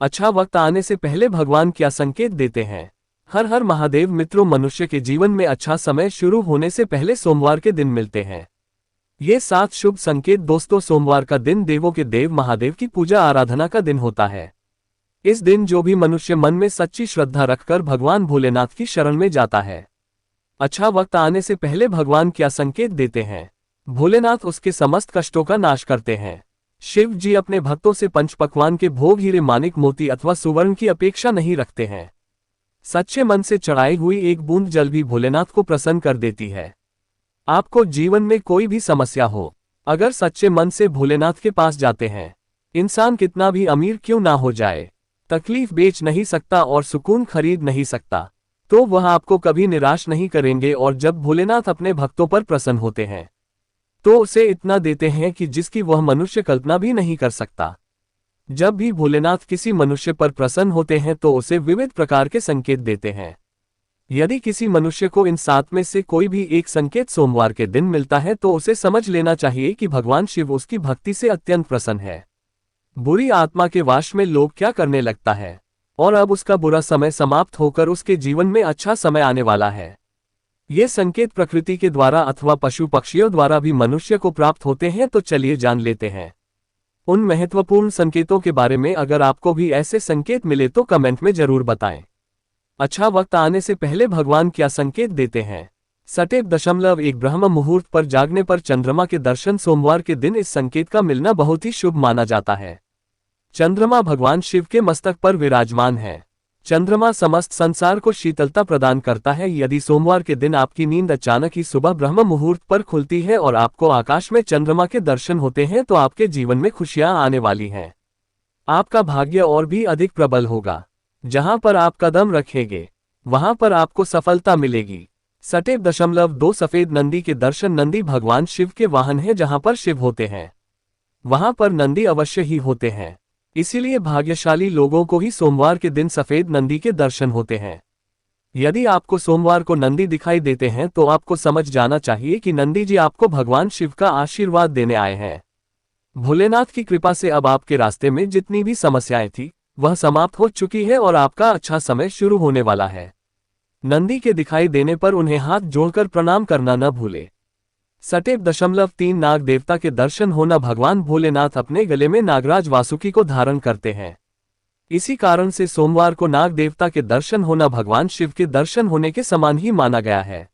अच्छा वक्त आने से पहले भगवान क्या संकेत देते हैं? हर हर महादेव मित्रों, मनुष्य के जीवन में अच्छा समय शुरू होने से पहले सोमवार के दिन मिलते हैं। ये 7 शुभ संकेत दोस्तों। सोमवार का दिन देवों के देव महादेव की पूजा आराधना का दिन होता है। इस दिन जो भी मनुष्य मन में सच्ची श्रद्धा रखकर भगवान भोलेनाथ की शरण में जाता है। अच्छा वक्त आने से पहले भगवान क्या संकेत देते हैं? भोलेनाथ उसके समस्त कष्टों का नाश करते हैं। शिव जी अपने भक्तों से पंचपक्वान के भोग हीरे मानिक मोती अथवा सुवर्ण की अपेक्षा नहीं रखते हैं। सच्चे मन से चढ़ाई हुई एक बूंद जल भी भोलेनाथ को प्रसन्न कर देती है। आपको जीवन में कोई भी समस्या हो, अगर सच्चे मन से भोलेनाथ के पास जाते हैं, इंसान कितना भी अमीर क्यों ना हो जाए, तकलीफ बेच नहीं सकता और सुकून खरीद नहीं सकता, तो वह आपको कभी निराश नहीं करेंगे। और जब भोलेनाथ अपने भक्तों पर प्रसन्न होते हैं तो उसे इतना देते हैं कि जिसकी वह मनुष्य कल्पना भी नहीं कर सकता। जब भी भोलेनाथ किसी मनुष्य पर प्रसन्न होते हैं तो उसे विविध प्रकार के संकेत देते हैं। यदि किसी मनुष्य को इन 7 में से कोई भी एक संकेत सोमवार के दिन मिलता है तो उसे समझ लेना चाहिए कि भगवान शिव उसकी भक्ति से अत्यंत प्रसन्न है। बुरी आत्मा के वाश में लोभ क्या करने लगता है और अब उसका बुरा समय समाप्त होकर उसके जीवन में अच्छा समय आने वाला है। ये संकेत प्रकृति के द्वारा अथवा पशु पक्षियों द्वारा भी मनुष्य को प्राप्त होते हैं। तो चलिए जान लेते हैं उन महत्वपूर्ण संकेतों के बारे में। अगर आपको भी ऐसे संकेत मिले तो कमेंट में जरूर बताएं। अच्छा वक्त आने से पहले भगवान क्या संकेत देते हैं? सटे 1 ब्रह्म मुहूर्त पर जागने पर चंद्रमा के दर्शन। सोमवार के दिन इस संकेत का मिलना बहुत ही शुभ माना जाता है। चंद्रमा भगवान शिव के मस्तक पर विराजमान है। चंद्रमा समस्त संसार को शीतलता प्रदान करता है। यदि सोमवार के दिन आपकी नींद अचानक ही सुबह ब्रह्म मुहूर्त पर खुलती है और आपको आकाश में चंद्रमा के दर्शन होते हैं तो आपके जीवन में खुशियां आने वाली हैं। आपका भाग्य और भी अधिक प्रबल होगा। जहां पर आप कदम रखेंगे वहां पर आपको सफलता मिलेगी। सटे 2 सफेद नंदी के दर्शन। नंदी भगवान शिव के वाहन है। जहां पर शिव होते हैं वहां पर नंदी अवश्य ही होते हैं। इसीलिए भाग्यशाली लोगों को ही सोमवार के दिन सफेद नंदी के दर्शन होते हैं। यदि आपको सोमवार को नंदी दिखाई देते हैं तो आपको समझ जाना चाहिए कि नंदी जी आपको भगवान शिव का आशीर्वाद देने आए हैं। भोलेनाथ की कृपा से अब आपके रास्ते में जितनी भी समस्याएं थी वह समाप्त हो चुकी है और आपका अच्छा समय शुरू होने वाला है। नंदी के दिखाई देने पर उन्हें हाथ जोड़कर प्रणाम करना न भूले। सटे 3 नाग देवता के दर्शन होना। भगवान भोलेनाथ अपने गले में नागराज वासुकी को धारण करते हैं। इसी कारण से सोमवार को नाग देवता के दर्शन होना भगवान शिव के दर्शन होने के समान ही माना गया है।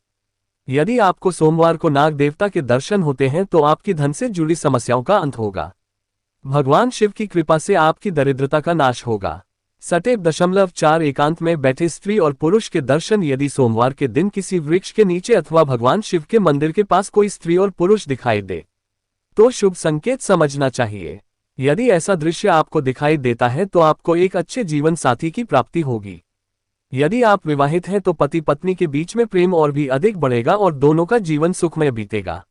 यदि आपको सोमवार को नाग देवता के दर्शन होते हैं तो आपकी धन से जुड़ी समस्याओं का अंत होगा। भगवान शिव की कृपा से आपकी दरिद्रता का नाश होगा। सटे 4 एकांत में बैठे स्त्री और पुरुष के दर्शन। यदि सोमवार के दिन किसी वृक्ष के नीचे अथवा भगवान शिव के मंदिर के पास कोई स्त्री और पुरुष दिखाई दे तो शुभ संकेत समझना चाहिए। यदि ऐसा दृश्य आपको दिखाई देता है तो आपको एक अच्छे जीवन साथी की प्राप्ति होगी। यदि आप विवाहित हैं तो पति पत्नी के बीच में प्रेम और भी अधिक बढ़ेगा और दोनों का जीवन सुखमय बीतेगा।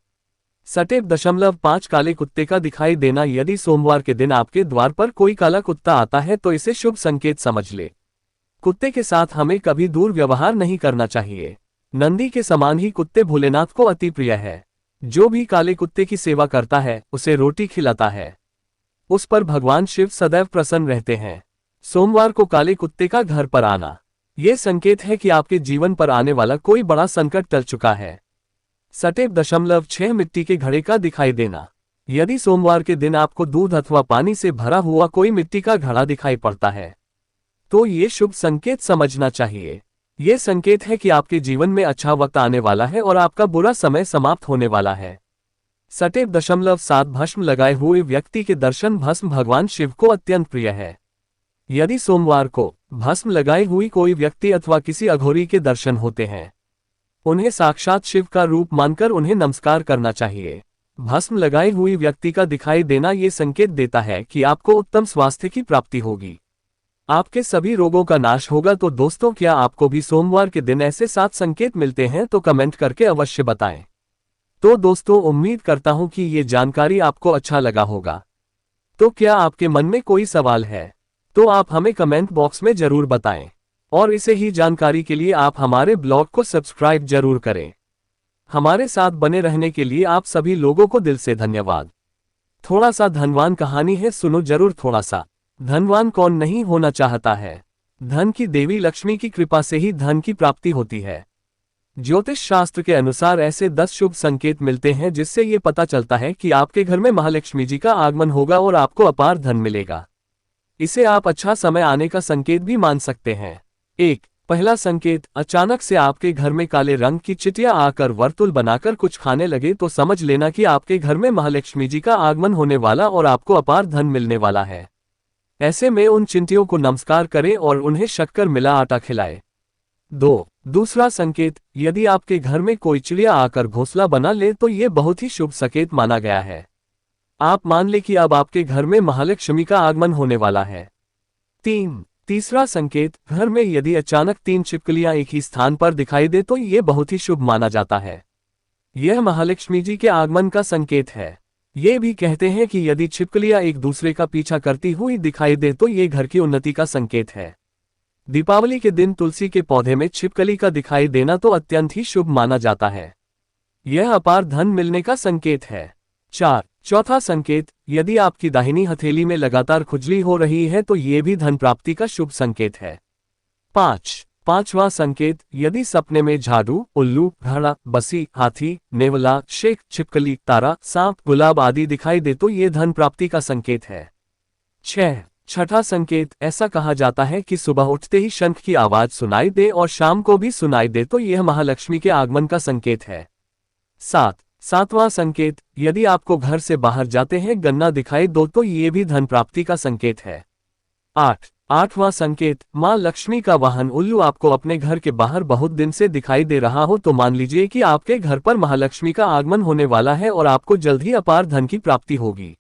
सटे 5 काले कुत्ते का दिखाई देना। यदि सोमवार के दिन आपके द्वार पर कोई काला कुत्ता आता है तो इसे शुभ संकेत समझ ले। कुत्ते के साथ हमें कभी दूर व्यवहार नहीं करना चाहिए। नंदी के समान ही कुत्ते भोलेनाथ को अति प्रिय है। जो भी काले कुत्ते की सेवा करता है उसे रोटी खिलाता है, उस पर भगवान शिव सदैव प्रसन्न रहते हैं। सोमवार को काले कुत्ते का घर पर आना ये संकेत है कि आपके जीवन पर आने वाला कोई बड़ा संकट टल चुका है। सटे 6 मिट्टी के घड़े का दिखाई देना। यदि सोमवार के दिन आपको दूध अथवा पानी से भरा हुआ कोई मिट्टी का घड़ा दिखाई पड़ता है तो ये शुभ संकेत समझना चाहिए। ये संकेत है कि आपके जीवन में अच्छा वक्त आने वाला है और आपका बुरा समय समाप्त होने वाला है। सटे 7 भस्म लगाए हुए व्यक्ति के दर्शन। भस्म भगवान शिव को अत्यंत प्रिय है। यदि सोमवार को भस्म लगाई हुई कोई व्यक्ति अथवा किसी अघोरी के दर्शन होते हैं उन्हें साक्षात शिव का रूप मानकर उन्हें नमस्कार करना चाहिए। भस्म लगाई हुई व्यक्ति का दिखाई देना ये संकेत देता है कि आपको उत्तम स्वास्थ्य की प्राप्ति होगी, आपके सभी रोगों का नाश होगा। तो दोस्तों, क्या आपको भी सोमवार के दिन ऐसे 7 संकेत मिलते हैं तो कमेंट करके अवश्य बताएं। तो दोस्तों, उम्मीद करता हूं कि ये जानकारी आपको अच्छा लगा होगा। तो क्या आपके मन में कोई सवाल है तो आप हमें कमेंट बॉक्स में जरूर बताएं और इसे ही जानकारी के लिए आप हमारे ब्लॉग को सब्सक्राइब जरूर करें। हमारे साथ बने रहने के लिए आप सभी लोगों को दिल से धन्यवाद। थोड़ा सा धनवान कहानी है, सुनो जरूर थोड़ा सा। धनवान कौन नहीं होना चाहता है। धन की देवी लक्ष्मी की कृपा से ही धन की प्राप्ति होती है। ज्योतिष शास्त्र के अनुसार ऐसे 10 शुभ संकेत मिलते हैं जिससे ये पता चलता है कि आपके घर में महालक्ष्मी जी का आगमन होगा और आपको अपार धन मिलेगा। इसे आप अच्छा समय आने का संकेत भी मान सकते हैं। 1. पहला संकेत, अचानक से आपके घर में काले रंग की चिटियां आकर वर्तुल बनाकर कुछ खाने लगे तो समझ लेना कि आपके घर में महालक्ष्मी जी का आगमन होने वाला और आपको अपार धन मिलने वाला है। ऐसे में उन चिंटियों को नमस्कार करें और उन्हें शक्कर मिला आटा खिलाएं। 2. दूसरा संकेत, यदि आपके घर में कोई चिड़िया आकर घोंसला बना ले तो ये बहुत ही शुभ संकेत माना गया है। आप मान ले कि अब आपके घर में महालक्ष्मी का आगमन होने वाला है। 3. तीसरा संकेत, घर में यदि अचानक 3 छिपकलियां एक ही स्थान पर दिखाई दे तो ये बहुत ही शुभ माना जाता है। यह महालक्ष्मी जी के आगमन का संकेत है। ये भी कहते हैं कि यदि छिपकलियां एक दूसरे का पीछा करती हुई दिखाई दे तो ये घर की उन्नति का संकेत है। दीपावली के दिन तुलसी के पौधे में छिपकली का दिखाई देना तो अत्यंत ही शुभ माना जाता है। यह अपार धन मिलने का संकेत है। 4. चौथा संकेत, यदि आपकी दाहिनी हथेली में लगातार खुजली हो रही है तो ये भी धन प्राप्ति का शुभ संकेत है। 5. पांचवा संकेत, यदि सपने में झाड़ू, उल्लू, घड़ा, बसी, हाथी, नेवला, शेख, छिपकली, तारा, सांप, गुलाब आदि दिखाई दे तो ये धन प्राप्ति का संकेत है। 6. छठा संकेत, ऐसा कहा जाता है कि सुबह उठते ही शंख की आवाज सुनाई दे और शाम को भी सुनाई दे तो यह महालक्ष्मी के आगमन का संकेत है। 7. सातवां संकेत, यदि आपको घर से बाहर जाते हैं गन्ना दिखाई दो तो ये भी धन प्राप्ति का संकेत है। 8. आठवां संकेत, मां लक्ष्मी का वाहन उल्लू आपको अपने घर के बाहर बहुत दिन से दिखाई दे रहा हो तो मान लीजिए कि आपके घर पर महालक्ष्मी का आगमन होने वाला है और आपको जल्द ही अपार धन की प्राप्ति होगी।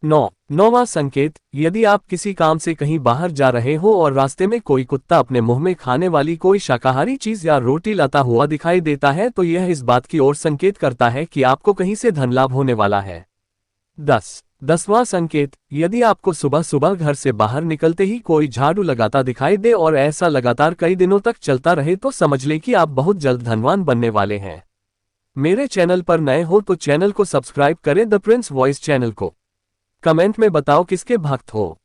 9वां संकेत, यदि आप किसी काम से कहीं बाहर जा रहे हो और रास्ते में कोई कुत्ता अपने मुंह में खाने वाली कोई शाकाहारी चीज या रोटी लाता हुआ दिखाई देता है तो यह इस बात की ओर संकेत करता है कि आपको कहीं से धन लाभ होने वाला है। 10वां संकेत, यदि आपको सुबह सुबह घर से बाहर निकलते ही कोई झाड़ू लगाता दिखाई दे और ऐसा लगातार कई दिनों तक चलता रहे तो समझ लें कि आप बहुत जल्द धनवान बनने वाले हैं। मेरे चैनल पर नए हो तो चैनल को सब्सक्राइब करें द प्रिंस वॉइस चैनल को। कमेंट में बताओ किसके भक्त हो।